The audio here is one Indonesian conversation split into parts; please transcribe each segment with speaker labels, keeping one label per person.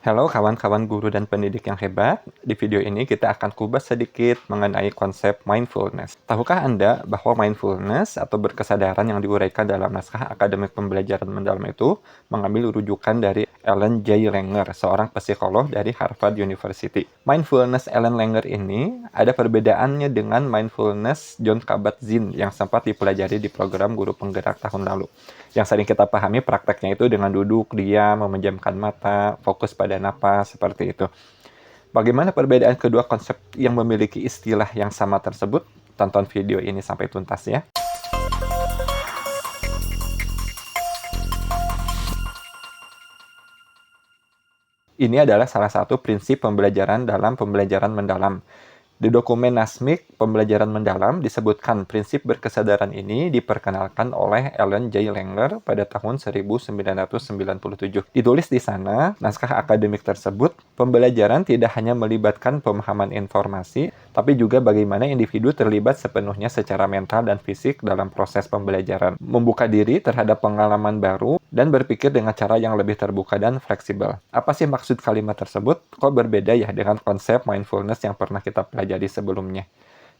Speaker 1: Halo kawan-kawan guru dan pendidik yang hebat. Di video ini kita akan kupas sedikit mengenai konsep mindfulness. Tahukah Anda bahwa mindfulness atau berkesadaran yang diuraikan dalam naskah akademik pembelajaran mendalam itu mengambil rujukan dari Ellen J. Langer, seorang psikolog dari Harvard University. Mindfulness Ellen Langer ini ada perbedaannya dengan mindfulness Jon Kabat-Zinn yang sempat dipelajari di program guru penggerak tahun lalu. Yang sering kita pahami prakteknya itu dengan duduk, diam, memejamkan mata, fokus pada napas, seperti itu. Bagaimana perbedaan kedua konsep yang memiliki istilah yang sama tersebut? Tonton video ini sampai tuntas ya. Ini adalah salah satu prinsip pembelajaran dalam pembelajaran mendalam. Di dokumen Nasmik Pembelajaran Mendalam disebutkan prinsip berkesadaran ini diperkenalkan oleh Ellen J. Langer pada tahun 1997. Ditulis di sana, naskah akademik tersebut, pembelajaran tidak hanya melibatkan pemahaman informasi, tapi juga bagaimana individu terlibat sepenuhnya secara mental dan fisik dalam proses pembelajaran, membuka diri terhadap pengalaman baru, dan berpikir dengan cara yang lebih terbuka dan fleksibel. Apa sih maksud kalimat tersebut? Kok berbeda ya dengan konsep mindfulness yang pernah kita pelajari sebelumnya?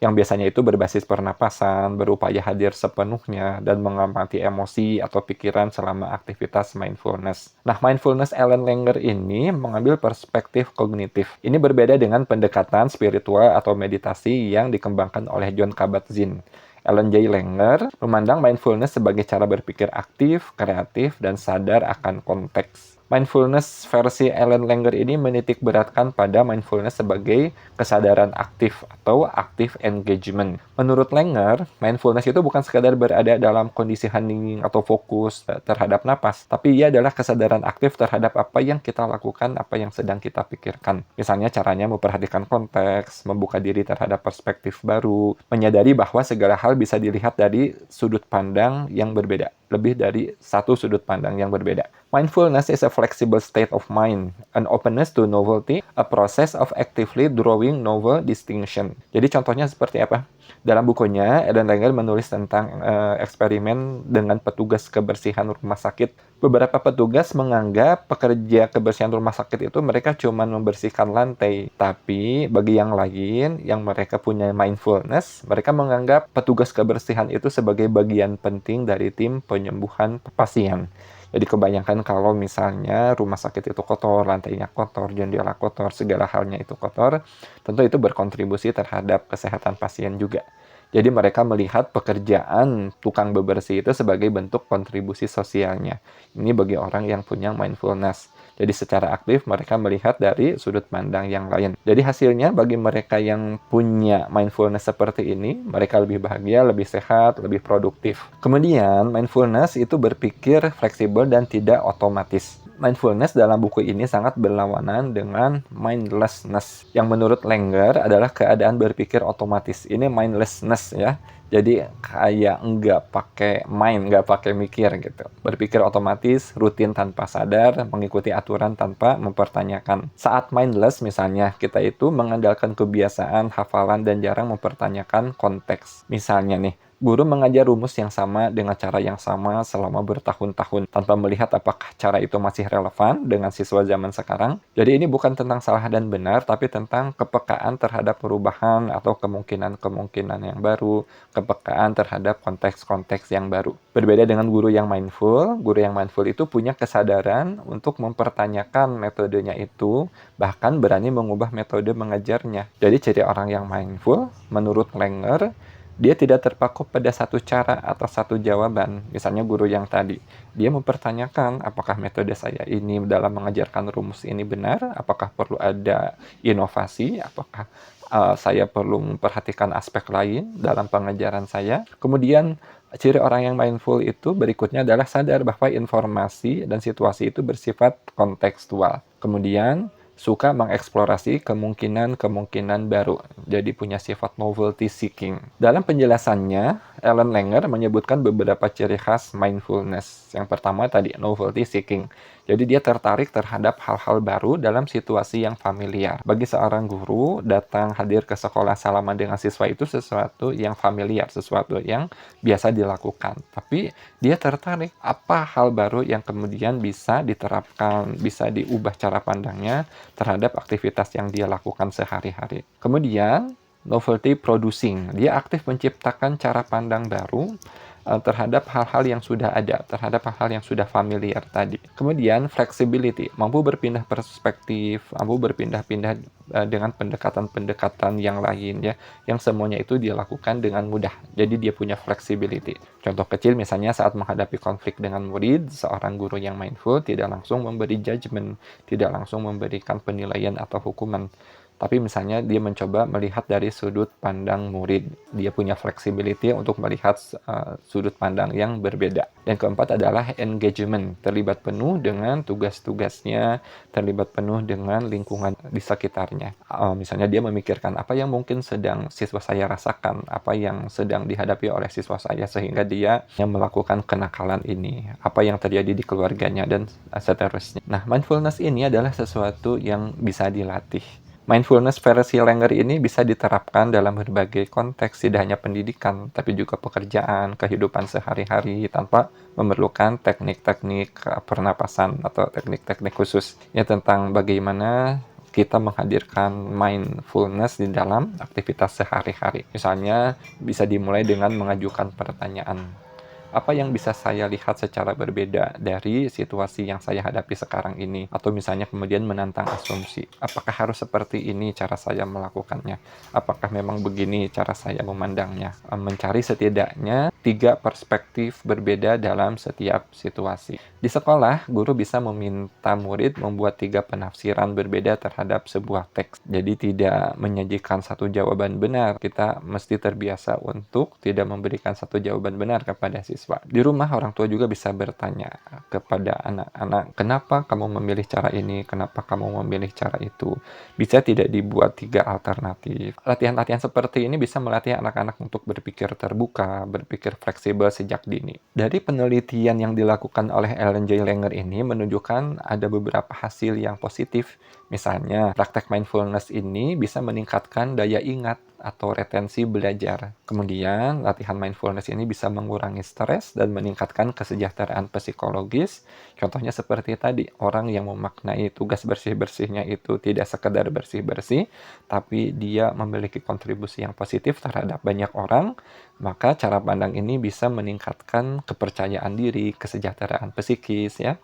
Speaker 1: Yang biasanya itu berbasis pernapasan, berupaya hadir sepenuhnya, dan mengamati emosi atau pikiran selama aktivitas mindfulness. Nah, mindfulness Ellen Langer ini mengambil perspektif kognitif. Ini berbeda dengan pendekatan spiritual atau meditasi yang dikembangkan oleh Jon Kabat-Zinn. Ellen J. Langer memandang mindfulness sebagai cara berpikir aktif, kreatif, dan sadar akan konteks. Mindfulness versi Ellen Langer ini menitik beratkan pada mindfulness sebagai kesadaran aktif atau active engagement. Menurut Langer, mindfulness itu bukan sekadar berada dalam kondisi hening atau fokus terhadap napas, tapi ia adalah kesadaran aktif terhadap apa yang kita lakukan, apa yang sedang kita pikirkan. Misalnya caranya memperhatikan konteks, membuka diri terhadap perspektif baru, menyadari bahwa segala hal bisa dilihat dari sudut pandang yang berbeda, lebih dari satu sudut pandang yang berbeda. Mindfulness is a flexible state of mind, an openness to novelty, a process of actively drawing novel distinction. Jadi contohnya seperti apa? Dalam bukunya, Ellen Langer menulis tentang eksperimen dengan petugas kebersihan rumah sakit. Beberapa petugas menganggap pekerja kebersihan rumah sakit itu mereka cuma membersihkan lantai. Tapi bagi yang lain, yang mereka punya mindfulness, mereka menganggap petugas kebersihan itu sebagai bagian penting dari tim penyembuhan pasien. Jadi kebanyakan kalau misalnya rumah sakit itu kotor, lantainya kotor, jendela kotor, segala halnya itu kotor, tentu itu berkontribusi terhadap kesehatan pasien juga. Jadi mereka melihat pekerjaan tukang bebersih itu sebagai bentuk kontribusi sosialnya. Ini bagi orang yang punya mindfulness. Jadi secara aktif mereka melihat dari sudut pandang yang lain. Jadi hasilnya bagi mereka yang punya mindfulness seperti ini, mereka lebih bahagia, lebih sehat, lebih produktif. Kemudian mindfulness itu berpikir fleksibel dan tidak otomatis. Mindfulness dalam buku ini sangat berlawanan dengan mindlessness, yang menurut Langer adalah keadaan berpikir otomatis. Ini mindlessness ya. Jadi kayak nggak pakai mind, nggak pakai mikir gitu. Berpikir otomatis, rutin tanpa sadar, mengikuti aturan tanpa mempertanyakan. Saat mindless misalnya, kita itu mengandalkan kebiasaan, hafalan, dan jarang mempertanyakan konteks. Misalnya nih, guru mengajar rumus yang sama dengan cara yang sama selama bertahun-tahun tanpa melihat apakah cara itu masih relevan dengan siswa zaman sekarang. Jadi ini bukan tentang salah dan benar, tapi tentang kepekaan terhadap perubahan atau kemungkinan-kemungkinan yang baru, kepekaan terhadap konteks-konteks yang baru. Berbeda dengan guru yang mindful itu punya kesadaran untuk mempertanyakan metodenya itu, bahkan berani mengubah metode mengajarnya. Jadi ciri orang yang mindful, menurut Langer, dia tidak terpaku pada satu cara atau satu jawaban. Misalnya guru yang tadi, dia mempertanyakan apakah metode saya ini dalam mengajarkan rumus ini benar, apakah perlu ada inovasi, apakah saya perlu memperhatikan aspek lain dalam pengajaran saya. Kemudian ciri orang yang mindful itu berikutnya adalah sadar bahwa informasi dan situasi itu bersifat kontekstual. Kemudian suka mengeksplorasi kemungkinan-kemungkinan baru. Jadi punya sifat novelty seeking. Dalam penjelasannya, Ellen Langer menyebutkan beberapa ciri khas mindfulness. Yang pertama tadi, novelty seeking. Jadi dia tertarik terhadap hal-hal baru dalam situasi yang familiar. Bagi seorang guru, datang hadir ke sekolah salaman dengan siswa itu sesuatu yang familiar, sesuatu yang biasa dilakukan. Tapi dia tertarik apa hal baru yang kemudian bisa diterapkan, bisa diubah cara pandangnya terhadap aktivitas yang dia lakukan sehari-hari. Kemudian, novelty producing. Dia aktif menciptakan cara pandang baru terhadap hal-hal yang sudah ada, terhadap hal-hal yang sudah familiar tadi. Kemudian flexibility, mampu berpindah perspektif, mampu berpindah-pindah dengan pendekatan-pendekatan yang lain ya, yang semuanya itu dia lakukan dengan mudah. Jadi dia punya flexibility. Contoh kecil misalnya saat menghadapi konflik dengan murid, seorang guru yang mindful tidak langsung memberi judgment, tidak langsung memberikan penilaian atau hukuman. Tapi misalnya dia mencoba melihat dari sudut pandang murid. Dia punya flexibility untuk melihat sudut pandang yang berbeda. Dan keempat adalah engagement. Terlibat penuh dengan tugas-tugasnya, terlibat penuh dengan lingkungan di sekitarnya. Misalnya dia memikirkan apa yang mungkin sedang siswa saya rasakan, apa yang sedang dihadapi oleh siswa saya sehingga dia yang melakukan kenakalan ini, apa yang terjadi di keluarganya, dan seterusnya. Nah, mindfulness ini adalah sesuatu yang bisa dilatih. Mindfulness versi Langer ini bisa diterapkan dalam berbagai konteks, tidak hanya pendidikan, tapi juga pekerjaan, kehidupan sehari-hari, tanpa memerlukan teknik-teknik pernapasan atau teknik-teknik khusus. Ya, tentang bagaimana kita menghadirkan mindfulness di dalam aktivitas sehari-hari. Misalnya, bisa dimulai dengan mengajukan pertanyaan. Apa yang bisa saya lihat secara berbeda dari situasi yang saya hadapi sekarang ini? Atau misalnya kemudian menantang asumsi. Apakah harus seperti ini cara saya melakukannya? Apakah memang begini cara saya memandangnya? Mencari setidaknya 3 perspektif berbeda dalam setiap situasi. Di sekolah, guru bisa meminta murid membuat 3 penafsiran berbeda terhadap sebuah teks. Jadi tidak menyajikan satu jawaban benar. Kita mesti terbiasa untuk tidak memberikan satu jawaban benar kepada siswa. Di rumah, orang tua juga bisa bertanya kepada anak-anak, kenapa kamu memilih cara ini, kenapa kamu memilih cara itu. Bisa tidak dibuat 3 alternatif. Latihan-latihan seperti ini bisa melatih anak-anak untuk berpikir terbuka, berpikir fleksibel sejak dini. Dari penelitian yang dilakukan oleh Ellen J. Langer ini menunjukkan ada beberapa hasil yang positif. Misalnya, praktek mindfulness ini bisa meningkatkan daya ingat atau retensi belajar. Kemudian, latihan mindfulness ini bisa mengurangi stres dan meningkatkan kesejahteraan psikologis. Contohnya seperti tadi, orang yang memaknai tugas bersih-bersihnya itu tidak sekedar bersih-bersih, tapi dia memiliki kontribusi yang positif terhadap banyak orang, maka cara pandang ini bisa meningkatkan kepercayaan diri, kesejahteraan psikis ya.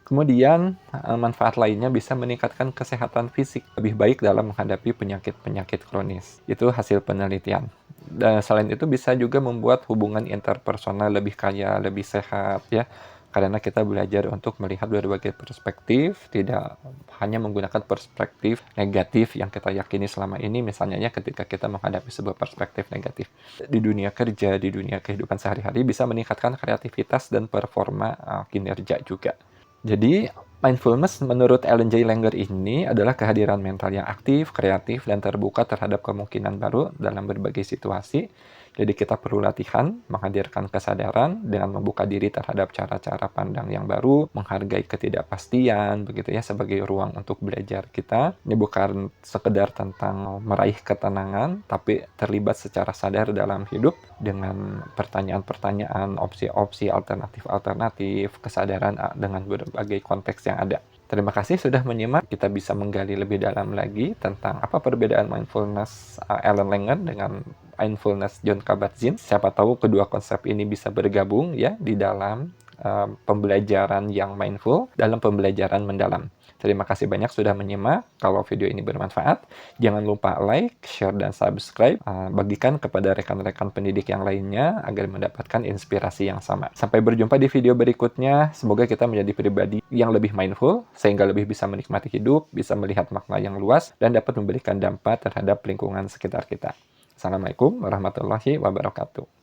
Speaker 1: Kemudian, manfaat lainnya bisa meningkatkan kesehatan fisik lebih baik dalam menghadapi penyakit-penyakit kronis. Itu hasil penelitian. Dan selain itu bisa juga membuat hubungan interpersonal lebih kaya, lebih sehat ya. Karena kita belajar untuk melihat berbagai perspektif, tidak hanya menggunakan perspektif negatif yang kita yakini selama ini, misalnya ya ketika kita menghadapi sebuah perspektif negatif. Di dunia kerja, di dunia kehidupan sehari-hari bisa meningkatkan kreativitas dan performa kinerja juga. Jadi, mindfulness menurut Ellen J. Langer ini adalah kehadiran mental yang aktif, kreatif, dan terbuka terhadap kemungkinan baru dalam berbagai situasi. Jadi kita perlu latihan, menghadirkan kesadaran dengan membuka diri terhadap cara-cara pandang yang baru, menghargai ketidakpastian, begitu ya, sebagai ruang untuk belajar kita. Ini bukan sekedar tentang meraih ketenangan, tapi terlibat secara sadar dalam hidup dengan pertanyaan-pertanyaan, opsi-opsi, alternatif-alternatif, kesadaran dengan berbagai konteks yang ada. Terima kasih sudah menyimak. Kita bisa menggali lebih dalam lagi tentang apa perbedaan mindfulness Ellen Langer dengan mindfulness Jon Kabat-Zinn. Siapa tahu kedua konsep ini bisa bergabung ya di dalam pembelajaran yang mindful, dalam pembelajaran mendalam. Terima kasih banyak sudah menyimak. Kalau video ini bermanfaat, jangan lupa like, share, dan subscribe. Bagikan kepada rekan-rekan pendidik yang lainnya agar mendapatkan inspirasi yang sama. Sampai berjumpa di video berikutnya. Semoga kita menjadi pribadi yang lebih mindful, sehingga lebih bisa menikmati hidup, bisa melihat makna yang luas, dan dapat memberikan dampak terhadap lingkungan sekitar kita. Assalamualaikum warahmatullahi wabarakatuh.